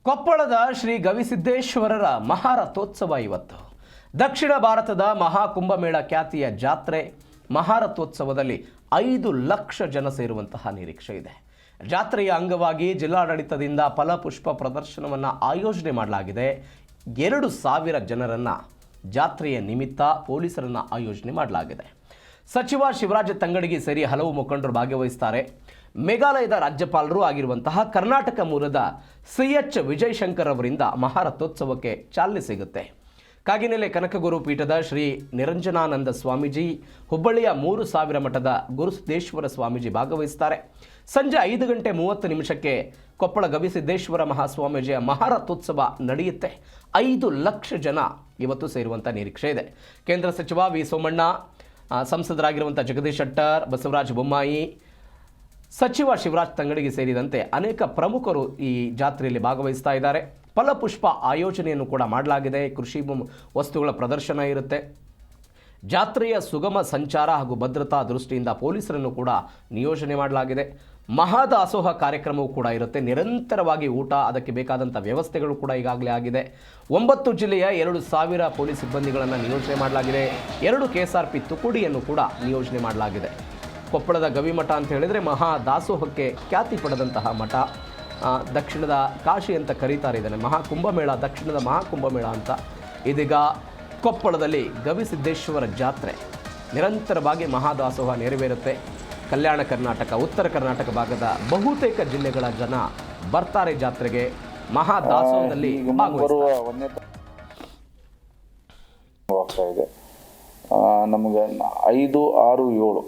ಕೊಪ್ಪಳದ ಶ್ರೀ ಗವಿಸಿದ್ದೇಶ್ವರರ ಮಹಾರಥೋತ್ಸವ ಇವತ್ತು. ದಕ್ಷಿಣ ಭಾರತದ ಮಹಾಕುಂಭಮೇಳ ಖ್ಯಾತಿಯ ಜಾತ್ರೆ ಮಹಾರಥೋತ್ಸವದಲ್ಲಿ 5 ಲಕ್ಷ ಜನ ಸೇರುವಂತಹ ನಿರೀಕ್ಷೆ ಇದೆ. ಜಾತ್ರೆಯ ಅಂಗವಾಗಿ ಜಿಲ್ಲಾಡಳಿತದಿಂದ ಫಲಪುಷ್ಪ ಪ್ರದರ್ಶನವನ್ನು ಆಯೋಜನೆ ಮಾಡಲಾಗಿದೆ. 2,000 ಜನರನ್ನು ಜಾತ್ರೆಯ ನಿಮಿತ್ತ ಪೊಲೀಸರನ್ನು ಆಯೋಜನೆ ಮಾಡಲಾಗಿದೆ. ಸಚಿವ ಶಿವರಾಜ ತಂಗಡಗಿ ಸೇರಿ ಹಲವು ಮುಖಂಡರು ಭಾಗವಹಿಸುತ್ತಾರೆ. ಮೇಘಾಲಯದ ರಾಜ್ಯಪಾಲರು ಆಗಿರುವಂತಹ ಕರ್ನಾಟಕ ಮೂಲದ CH ವಿಜಯಶಂಕರ್ ಅವರಿಂದ ಮಹಾರಥೋತ್ಸವಕ್ಕೆ ಚಾಲನೆ ಸಿಗುತ್ತೆ. ಕಾಗಿನೆಲೆ ಕನಕಗುರು ಪೀಠದ ಶ್ರೀ ನಿರಂಜನಾನಂದ ಸ್ವಾಮೀಜಿ, ಹುಬ್ಬಳ್ಳಿಯ 3000 ಮಠದ ಗುರುಸಿದ್ದೇಶ್ವರ ಸ್ವಾಮೀಜಿ ಭಾಗವಹಿಸುತ್ತಾರೆ. ಸಂಜೆ 5:30 ಕೊಪ್ಪಳ ಗವಿಸಿದ್ದೇಶ್ವರ ಮಹಾಸ್ವಾಮೀಜಿಯ ಮಹಾರಥೋತ್ಸವ ನಡೆಯುತ್ತೆ. 5 ಲಕ್ಷ ಜನ ಇವತ್ತು ಸೇರುವಂಥ ನಿರೀಕ್ಷೆ ಇದೆ. ಕೇಂದ್ರ ಸಚಿವ ವಿ ಸೋಮಣ್ಣ, ಸಂಸದರಾಗಿರುವಂಥ ಜಗದೀಶ್ ಶೆಟ್ಟರ್, ಬಸವರಾಜ ಬೊಮ್ಮಾಯಿ, ಸಚಿವ ಶಿವರಾಜ್ ತಂಗಡಗಿ ಸೇರಿದಂತೆ ಅನೇಕ ಪ್ರಮುಖರು ಈ ಜಾತ್ರೆಯಲ್ಲಿ ಭಾಗವಹಿಸ್ತಾ ಇದ್ದಾರೆ. ಫಲಪುಷ್ಪ ಆಯೋಜನೆಯನ್ನು ಕೂಡ ಮಾಡಲಾಗಿದೆ. ಕೃಷಿ ವಸ್ತುಗಳ ಪ್ರದರ್ಶನ ಇರುತ್ತೆ. ಜಾತ್ರೆಯ ಸುಗಮ ಸಂಚಾರ ಹಾಗೂ ಭದ್ರತಾ ದೃಷ್ಟಿಯಿಂದ ಪೊಲೀಸರನ್ನು ಕೂಡ ನಿಯೋಜನೆ ಮಾಡಲಾಗಿದೆ. ಮಹಾದಾಸೋಹ ಕಾರ್ಯಕ್ರಮವು ಕೂಡ ಇರುತ್ತೆ. ನಿರಂತರವಾಗಿ ಊಟ, ಅದಕ್ಕೆ ಬೇಕಾದಂಥ ವ್ಯವಸ್ಥೆಗಳು ಕೂಡ ಈಗಾಗಲೇ ಆಗಿದೆ. 9 ಜಿಲ್ಲೆಯ 2,000 ಪೊಲೀಸ್ ಸಿಬ್ಬಂದಿಗಳನ್ನು ನಿಯೋಜನೆ ಮಾಡಲಾಗಿದೆ. 2 KSRP ತುಕುಡಿಯನ್ನು ಕೂಡ ನಿಯೋಜನೆ ಮಾಡಲಾಗಿದೆ. ಕೊಪ್ಪಳದ ಗವಿಮಠ ಅಂತ ಹೇಳಿದರೆ ಮಹಾದಾಸೋಹಕ್ಕೆ ಖ್ಯಾತಿ ಪಡೆದಂತಹ ಮಠ. ದಕ್ಷಿಣದ ಕಾಶಿ ಅಂತ ಕರೀತಾರೆ ಇದನ್ನು. ಮಹಾಕುಂಭಮೇಳ, ದಕ್ಷಿಣದ ಮಹಾಕುಂಭಮೇಳ ಅಂತ. ಇದೀಗ ಕೊಪ್ಪಳದಲ್ಲಿ ಗವಿಸಿದ್ದೇಶ್ವರ ಜಾತ್ರೆ ನಿರಂತರವಾಗಿ ಮಹಾದಾಸೋಹ ನೆರವೇರುತ್ತೆ. ಕಲ್ಯಾಣ ಕರ್ನಾಟಕ, ಉತ್ತರ ಕರ್ನಾಟಕ ಭಾಗದ ಬಹುತೇಕ ಜಿಲ್ಲೆಗಳ ಜನ ಬರ್ತಾರೆ ಜಾತ್ರೆಗೆ. ಮಹಾದಾಸೋಹದಲ್ಲಿ ಭಾಗವಹಿಸ್ತಾರೆ. ನಮಗೆ 5, 6, 7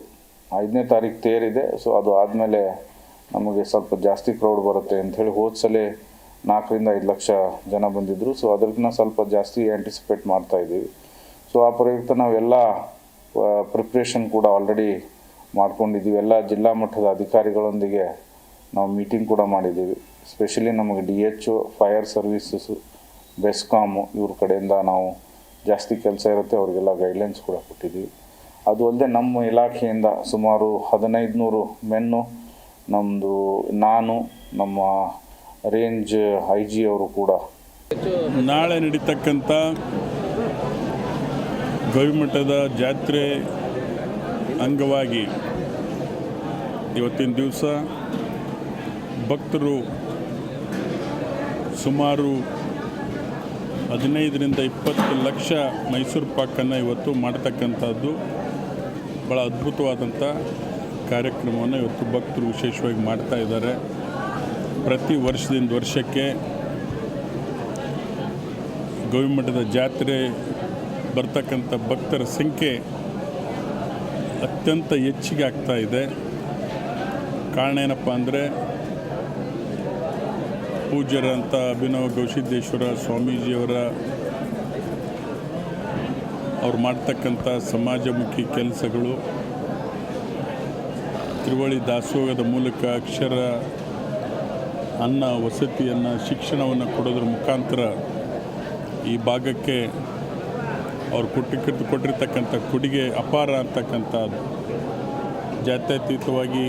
5ನೇ ತಾರೀಕು ತೇರಿದೆ. ಸೊ ಅದು ಆದಮೇಲೆ ನಮಗೆ ಸ್ವಲ್ಪ ಜಾಸ್ತಿ ಕ್ರೌಡ್ ಬರುತ್ತೆ ಅಂಥೇಳಿ ಹೋದ್ಸಲೇ 4-5 ಲಕ್ಷ ಜನ ಬಂದಿದ್ದರು. ಸೊ ಅದಕ್ಕಿಂತ ಸ್ವಲ್ಪ ಜಾಸ್ತಿ ಆ್ಯಂಟಿಸಿಪೇಟ್ ಮಾಡ್ತಾಯಿದ್ದೀವಿ. ಸೊ ಆ ಪ್ರಯುಕ್ತ ನಾವೆಲ್ಲ ಪ್ರಿಪ್ರೇಷನ್ ಕೂಡ ಆಲ್ರೆಡಿ ಮಾಡ್ಕೊಂಡಿದ್ದೀವಿ. ಎಲ್ಲ ಜಿಲ್ಲಾ ಮಟ್ಟದ ಅಧಿಕಾರಿಗಳೊಂದಿಗೆ ನಾವು ಮೀಟಿಂಗ್ ಕೂಡ ಮಾಡಿದ್ದೀವಿ. ಸ್ಪೆಷಲಿ ನಮಗೆ DHO, ಫೈರ್ ಸರ್ವೀಸಸ್ಸು, ಬೆಸ್ಕಾಮು ಇವ್ರ ಕಡೆಯಿಂದ ನಾವು ಜಾಸ್ತಿ ಕೆಲಸ ಇರುತ್ತೆ, ಅವರಿಗೆಲ್ಲ ಗೈಡ್ಲೈನ್ಸ್ ಕೂಡ ಕೊಟ್ಟಿದ್ದೀವಿ. ಅದು ಅಲ್ಲದೆ ನಮ್ಮ ಇಲಾಖೆಯಿಂದ ಸುಮಾರು 1500 ಮೆನ್ನು, ನಮ್ಮದು ನಾನು, ನಮ್ಮ ರೇಂಜ್ IG ಅವರು ಕೂಡ ನಾಳೆ ನಡೀತಕ್ಕಂಥ ಗವಿಮಠದ ಜಾತ್ರೆ ಅಂಗವಾಗಿ ಇವತ್ತಿನ ದಿವಸ ಭಕ್ತರು ಸುಮಾರು 15-20 ಲಕ್ಷ ಮೈಸೂರು ಪಾಕನ್ನು ಇವತ್ತು ಮಾಡ್ತಕ್ಕಂಥದ್ದು ಭಾಳ ಅದ್ಭುತವಾದಂಥ ಕಾರ್ಯಕ್ರಮವನ್ನು ಇವತ್ತು ಭಕ್ತರು ವಿಶೇಷವಾಗಿ ಮಾಡ್ತಾ ಇದ್ದಾರೆ. ಪ್ರತಿ ವರ್ಷದಿಂದ ವರ್ಷಕ್ಕೆ ಗವಿಮಠದ ಜಾತ್ರೆ ಬರ್ತಕ್ಕಂಥ ಭಕ್ತರ ಸಂಖ್ಯೆ ಅತ್ಯಂತ ಹೆಚ್ಚಿಗೆ ಆಗ್ತಾ ಇದೆ. ಕಾರಣ ಏನಪ್ಪ ಅಂದರೆ ಪೂಜ್ಯರಂಥ ಅಭಿನವ ಗವಿಸಿದ್ದೇಶ್ವರ ಸ್ವಾಮೀಜಿಯವರ ಅವ್ರು ಮಾಡ್ತಕ್ಕಂಥ ಸಮಾಜಮುಖಿ ಕೆಲಸಗಳು, ತ್ರಿವಳಿ ದಾಸೋಹದ ಮೂಲಕ ಅಕ್ಷರ, ಅನ್ನ, ವಸತಿಯನ್ನು, ಶಿಕ್ಷಣವನ್ನು ಕೊಡೋದ್ರ ಮುಖಾಂತರ ಈ ಭಾಗಕ್ಕೆ ಅವ್ರು ಕೊಟ್ಟಿರ್ತಕ್ಕಂಥ ಕೊಡುಗೆ ಅಪಾರ ಅಂತಕ್ಕಂಥ ಜಾತ್ಯತೀತವಾಗಿ